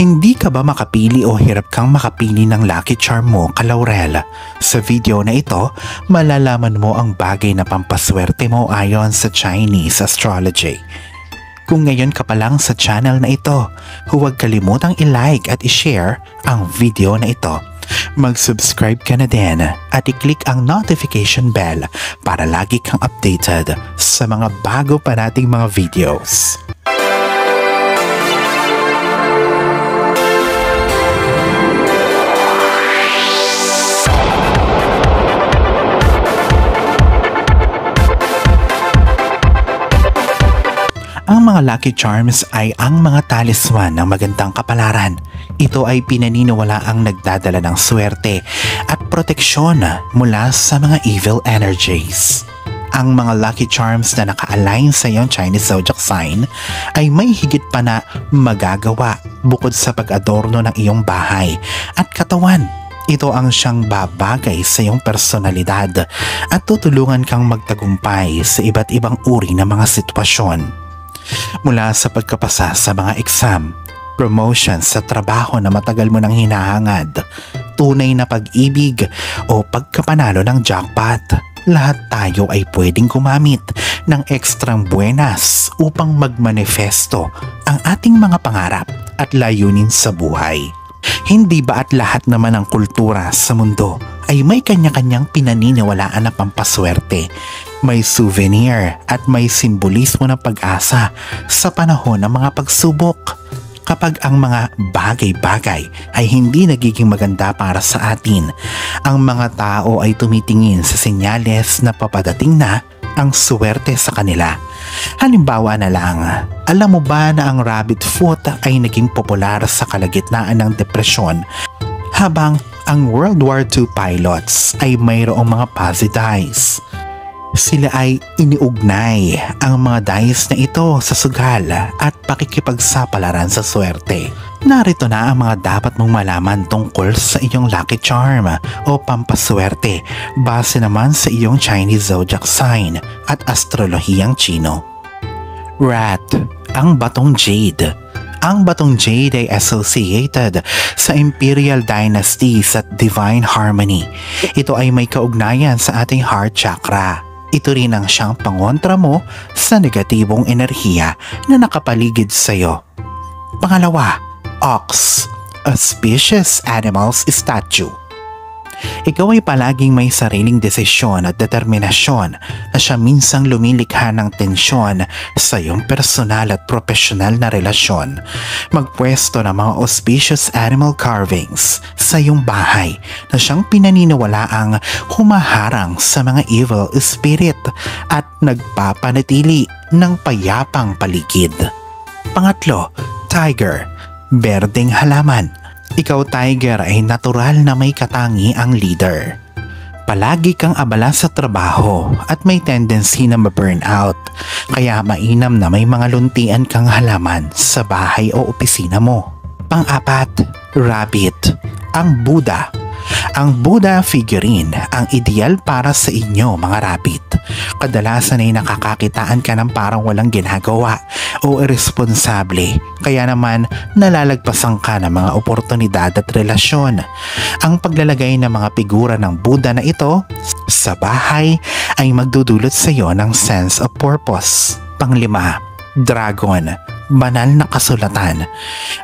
Hindi ka ba makapili o hirap kang makapili ng lucky charm mo, Kalaurel? Sa video na ito, malalaman mo ang bagay na pampaswerte mo ayon sa Chinese astrology. Kung ngayon ka pa lang sa channel na ito, huwag kalimutang i-like at i-share ang video na ito. Mag-subscribe ka na din at i-click ang notification bell para lagi kang updated sa mga bago pa nating mga videos. Ang mga lucky charms ay ang mga talisman ng magandang kapalaran. Ito ay pinaniniwala ang nagdadala ng swerte at proteksyon mula sa mga evil energies. Ang mga lucky charms na naka-align sa iyong Chinese zodiac sign ay may higit pa na magagawa bukod sa pag-adorno ng iyong bahay at katawan. Ito ang siyang babagay sa iyong personalidad at tutulungan kang magtagumpay sa iba't ibang uri ng mga sitwasyon. Mula sa pagkapasa sa mga exam, promotion sa trabaho na matagal mo nang hinahangad, tunay na pag-ibig o pagkapanalo ng jackpot, lahat tayo ay pwedeng gumamit ng ekstrang buenas upang magmanifesto ang ating mga pangarap at layunin sa buhay. Hindi ba at lahat naman ng kultura sa mundo ay may kanya-kanyang pinaniniwalaan na pampaswerte? May souvenir at may simbolismo ng pag-asa sa panahon ng mga pagsubok. Kapag ang mga bagay-bagay ay hindi nagiging maganda para sa atin, ang mga tao ay tumitingin sa senyales na papadating na ang swerte sa kanila. Halimbawa na lang, alam mo ba na ang rabbit foot ay naging popular sa kalagitnaan ng depresyon habang ang World War II pilots ay mayroong mga Pazzi dice? Sila ay iniugnay ang mga dice na ito sa sugal at pakikipagsapalaran sa swerte. Narito na ang mga dapat mong malaman tungkol sa iyong lucky charm o pampaswerte base naman sa iyong Chinese zodiac sign at astrologiyang Chino. Rat, ang batong jade. Ang batong jade ay associated sa Imperial Dynasties at Divine Harmony. Ito ay may kaugnayan sa ating heart chakra. Ito rin ang siyang pangontra mo sa negatibong enerhiya na nakapaligid sa iyo. Pangalawa, ox, auspicious animals statue. Ikaw ay palaging may sariling desisyon at determinasyon na siya minsang lumilikha ng tensyon sa iyong personal at profesional na relasyon. Magpwesto ng mga auspicious animal carvings sa iyong bahay na siyang pinaniniwalaang humaharang sa mga evil spirit at nagpapanatili ng payapang paligid. Pangatlo, tiger, berdeng halaman. Ikaw, tiger, ay natural na may katangi ang leader. Palagi kang abala sa trabaho at may tendency na ma-burnout, kaya mainam na may mga luntian kang halaman sa bahay o opisina mo. Pang-apat, rabbit, ang Buddha. Ang Buddha figurine ang ideal para sa inyo, mga rabbit. Kadalasan ay nakakakitaan ka ng parang walang ginagawa o irresponsable, kaya naman nalalagpasan ka ng mga oportunidad at relasyon. Ang paglalagay ng mga figura ng Buddha na ito sa bahay ay magdudulot sa iyo ng sense of purpose. Panglima, dragon, banal na kasulatan,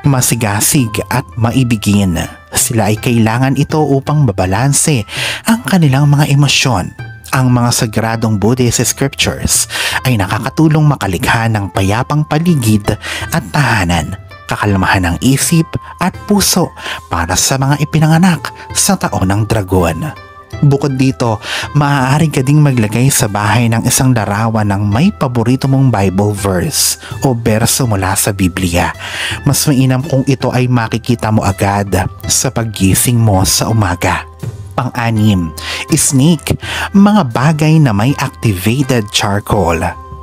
masigasig at maibigin. Sila ay kailangan ito upang mabalanse ang kanilang mga emosyon. Ang mga sagradong Buddhist scriptures ay nakakatulong makalikha ng payapang paligid at tahanan, kakalmahan ng isip at puso para sa mga ipinanganak sa taon ng dragon. Bukod dito, maaari ka ding maglagay sa bahay ng isang larawan ng may paborito mong Bible verse o berso mula sa Biblia. Mas mainam kung ito ay makikita mo agad sa paggising mo sa umaga. Pang-anim, snake, mga bagay na may activated charcoal.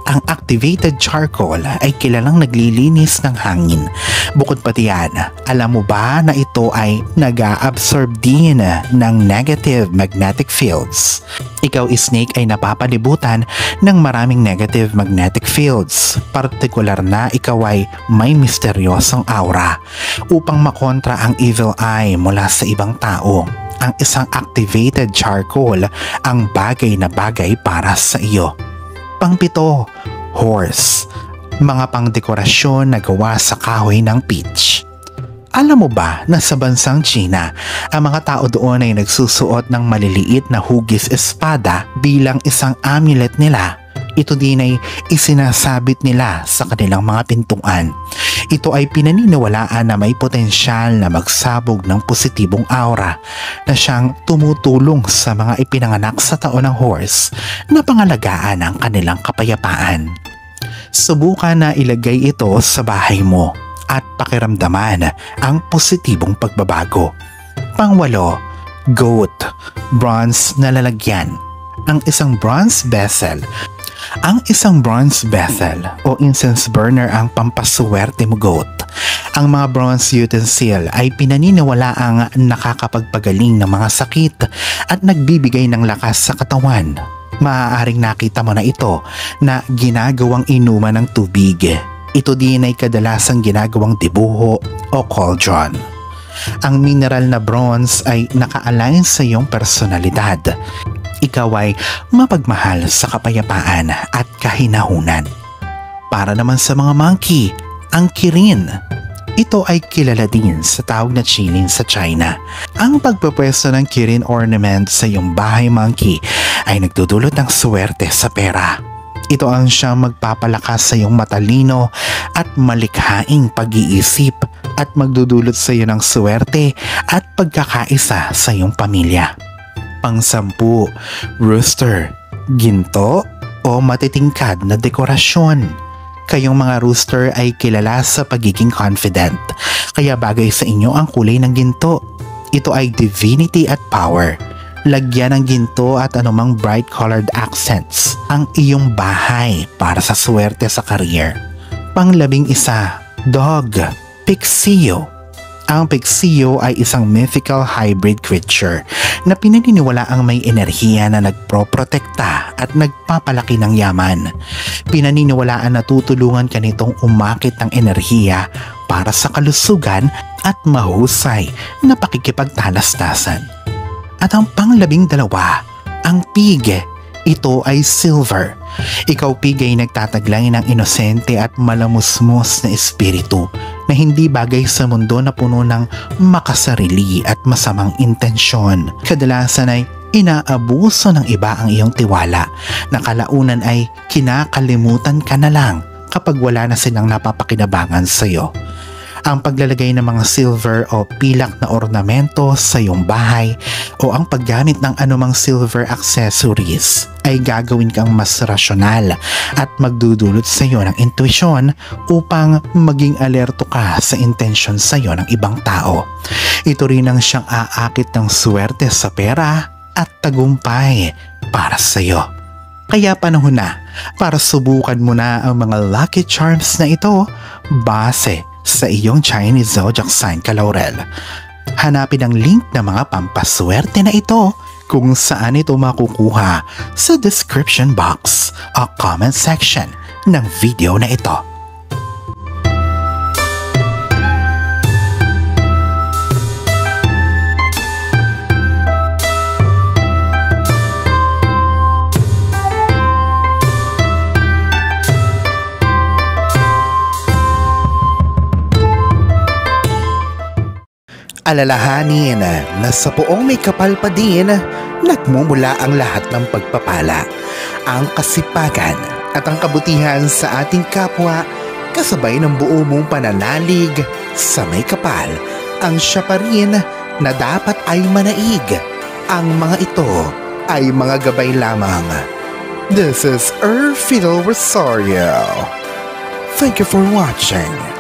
Ang activated charcoal ay kilalang naglilinis ng hangin. Bukod pa diyan, alam mo ba na ito ay nag-a-absorb din ng negative magnetic fields? Ikaw, snake, ay napapalibutan ng maraming negative magnetic fields. Partikular na ikaw ay may misteryosong aura. Upang makontra ang evil eye mula sa ibang tao, ang isang activated charcoal ang bagay na bagay para sa iyo. Pangpito, horse. Mga pangdekorasyon na gawa sa kahoy ng peach. Alam mo ba na sa bansang China, ang mga tao doon ay nagsusuot ng maliliit na hugis espada bilang isang amulet nila. Ito din ay isinasabit nila sa kanilang mga pintuan. Ito ay pinaniniwalaan na may potensyal na magsabog ng positibong aura na siyang tumutulong sa mga ipinanganak sa taon ng horse na pangalagaan ang kanilang kapayapaan. Subukan na ilagay ito sa bahay mo at pakiramdaman ang positibong pagbabago. Pangwalo, goat, bronze na lalagyan. Ang isang bronze vessel o incense burner ang pampaswerte mo, goat. Ang mga bronze utensil ay pinaniniwalaang nakakapagpagaling ng mga sakit at nagbibigay ng lakas sa katawan. Maaaring nakita mo na ito na ginagawang inuman ng tubig. Ito din ay kadalasang ginagawang dibuho o cauldron. Ang mineral na bronze ay naka-align sa iyong personalidad. Ikaw ay mapagmahal sa kapayapaan at kahinahunan. Para naman sa mga monkey, ang kirin. Ito ay kilala din sa tawag na chilin sa China. Ang pagpapwesto ng kirin ornament sa iyong bahay, monkey, ay nagdudulot ng swerte sa pera. Ito ang siyang magpapalakas sa iyong matalino at malikhaing pag-iisip at magdudulot sa iyo ng swerte at pagkakaisa sa iyong pamilya. Pang-10, rooster, ginto o matitingkad na dekorasyon. Kayong mga rooster ay kilala sa pagiging confident, kaya bagay sa inyo ang kulay ng ginto. Ito ay divinity at power. Lagyan ng ginto at anumang bright colored accents ang iyong bahay para sa swerte sa career. Pang-11, dog, Pixio. Ang Pixio ay isang mythical hybrid creature na pinaniniwalaang may enerhiya na nagproprotekta at nagpapalaki ng yaman. Pinaniniwalaan na tutulungan ka nitong umakit ng enerhiya para sa kalusugan at mahusay na pakikipagtalastasan. At ang pang-12, ang pig. Ito ay silver. Ikaw, pig, ay nagtataglay ng inosente at malamusmos na espiritu na hindi bagay sa mundo na puno ng makasarili at masamang intensyon. Kadalasan ay inaabuso ng iba ang iyong tiwala na kalaunan ay kinakalimutan ka na lang kapag wala na silang napapakinabangan sa iyo. Ang paglalagay ng mga silver o pilak na ornamento sa iyong bahay o ang paggamit ng anumang silver accessories ay gagawin kang mas rasyonal at magdudulot sa iyo ng intuisyon upang maging alerto ka sa intensyon sa iyo ng ibang tao. Ito rin ang siyang aakit ng swerte sa pera at tagumpay para sa iyo. Kaya panahon na para subukan mo na ang mga lucky charms na ito base sa iyong Chinese zodiac sign, Kalaurel. Hanapin ang link ng mga pampaswerte na ito kung saan ito makukuha sa description box o comment section ng video na ito. Alalahanin na sa poong may kapal pa din, nagmumula ang lahat ng pagpapala, ang kasipagan at ang kabutihan sa ating kapwa kasabay ng buo mong pananalig sa may kapal. Ang siya pa rin na dapat ay manaig. Ang mga ito ay mga gabay lamang. This is Fidel Rosario. Thank you for watching.